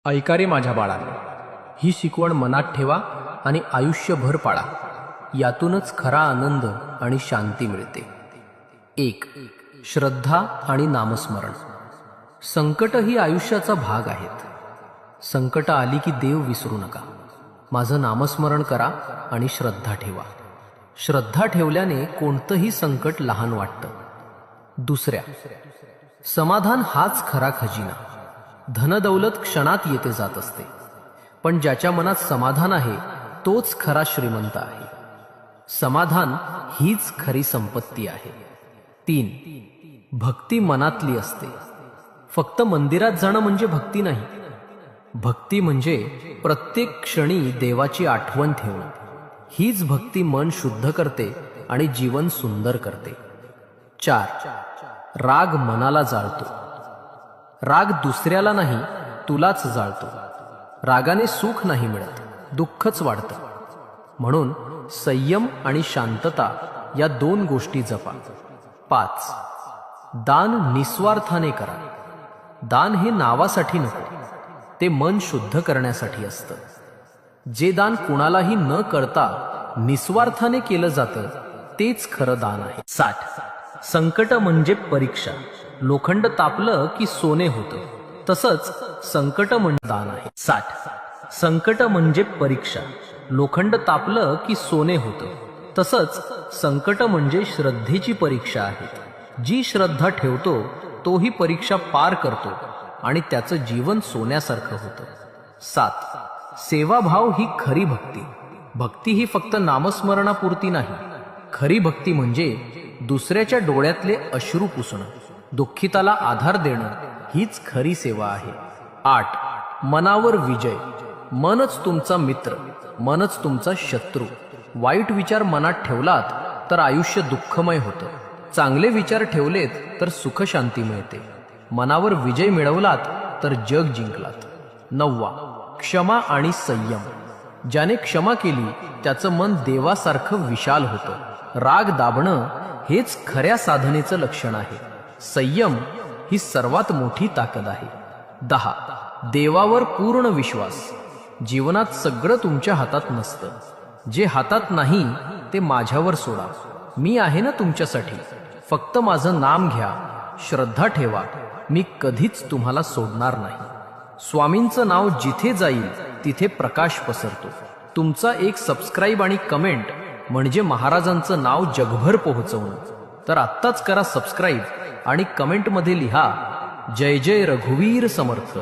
ऐका रे माझ्या बाळांनो, ही शिकवण मनात ठेवा आणि आयुष्यभर पाळा. यातूनच खरा आनंद आणि शांती मिळते. 1. श्रद्धा आणि नामस्मरण. संकट ही आयुष्याचा भाग आहेत. संकट आली की देव विसरू नका. माझं नामस्मरण करा आणि श्रद्धा ठेवा. श्रद्धा ठेवल्याने कोणतंही संकट लहान वाटतं. 2. समाधान हाच खरा खजिना. धनदौलत क्षणात येते जात असते, पण ज्याच्या मनात समाधान आहे तोच खरा श्रीमंत आहे. समाधान हीच खरी संपत्ती आहे. 3. भक्ती मनातली असते. फक्त मंदिरात जाणं म्हणजे भक्ती नाही. भक्ती म्हणजे प्रत्येक क्षणी देवाची आठवण ठेवणं. हीच भक्ती मन शुद्ध करते आणि जीवन सुंदर करते. 4. राग मनाला जाळतो. राग दुसऱ्याला नाही, तुलाच जाळतो. रागाने सुख नाही मिळत, दुःखच वाढतं. म्हणून संयम आणि शांतता या 2 गोष्टी जपा. 5. दान निस्वार्थाने करा. दान हे नावासाठी नको, ते मन शुद्ध करण्यासाठी असतं. जे दान कुणालाही न करता निस्वार्थाने केलं जातं तेच खरं दान आहे. 60. संकट म्हणजे परीक्षा. लोखंड तापलं की सोने होतं, तसंच संकट म्हणजे दान आहे. 60. संकट म्हणजे परीक्षा. लोखंड तापलं की सोने होतं, तसंच संकट म्हणजे श्रद्धेची परीक्षा आहे. जी श्रद्धा ठेवतो तोही परीक्षा पार करतो आणि त्याचं जीवन सोन्यासारखं होतं. 7. सेवाभाव ही खरी भक्ती. भक्ती ही फक्त नामस्मरणापुरती नाही. खरी भक्ती म्हणजे दुसऱ्याच्या डोळ्यातले अश्रू पुसणं, दुःखिताला आधार देणं, हीच खरी सेवा आहे. 8. मनावर विजय. मनच तुमचा मित्र, मनच तुमचा शत्रू. वाईट विचार मनात ठेवलात तर आयुष्य दुःखमय होतं. चांगले विचार ठेवलेत तर सुखशांती मिळते. मनावर विजय मिळवलात तर जग जिंकलात. 9. क्षमा आणि संयम. ज्याने क्षमा केली त्याचं मन देवासारखं विशाल होतं. राग दाबणं हेच खऱ्या साधनेचं लक्षण आहे. संयम ही सर्वात मोठी ताकद आहे. 10. देवावर पूर्ण विश्वास. जीवनात सगळं तुमच्या हातात नसतं. जे हातात नाही ते माझ्यावर सोडा. मी आहे ना तुमच्यासाठी. फक्त माझं नाम घ्या, श्रद्धा ठेवा, मी कधीच तुम्हाला सोडणार नाही. स्वामींचं नाव जिथे जाईल तिथे प्रकाश पसरतो. तुमचा एक सबस्क्राईब आणि कमेंट म्हणजे महाराजांचं नाव जगभर पोहोचवणं. तर आत्ताच करा सबस्क्राईब आणि कमेंटमध्ये लिहा, जय जय रघुवीर समर्थ.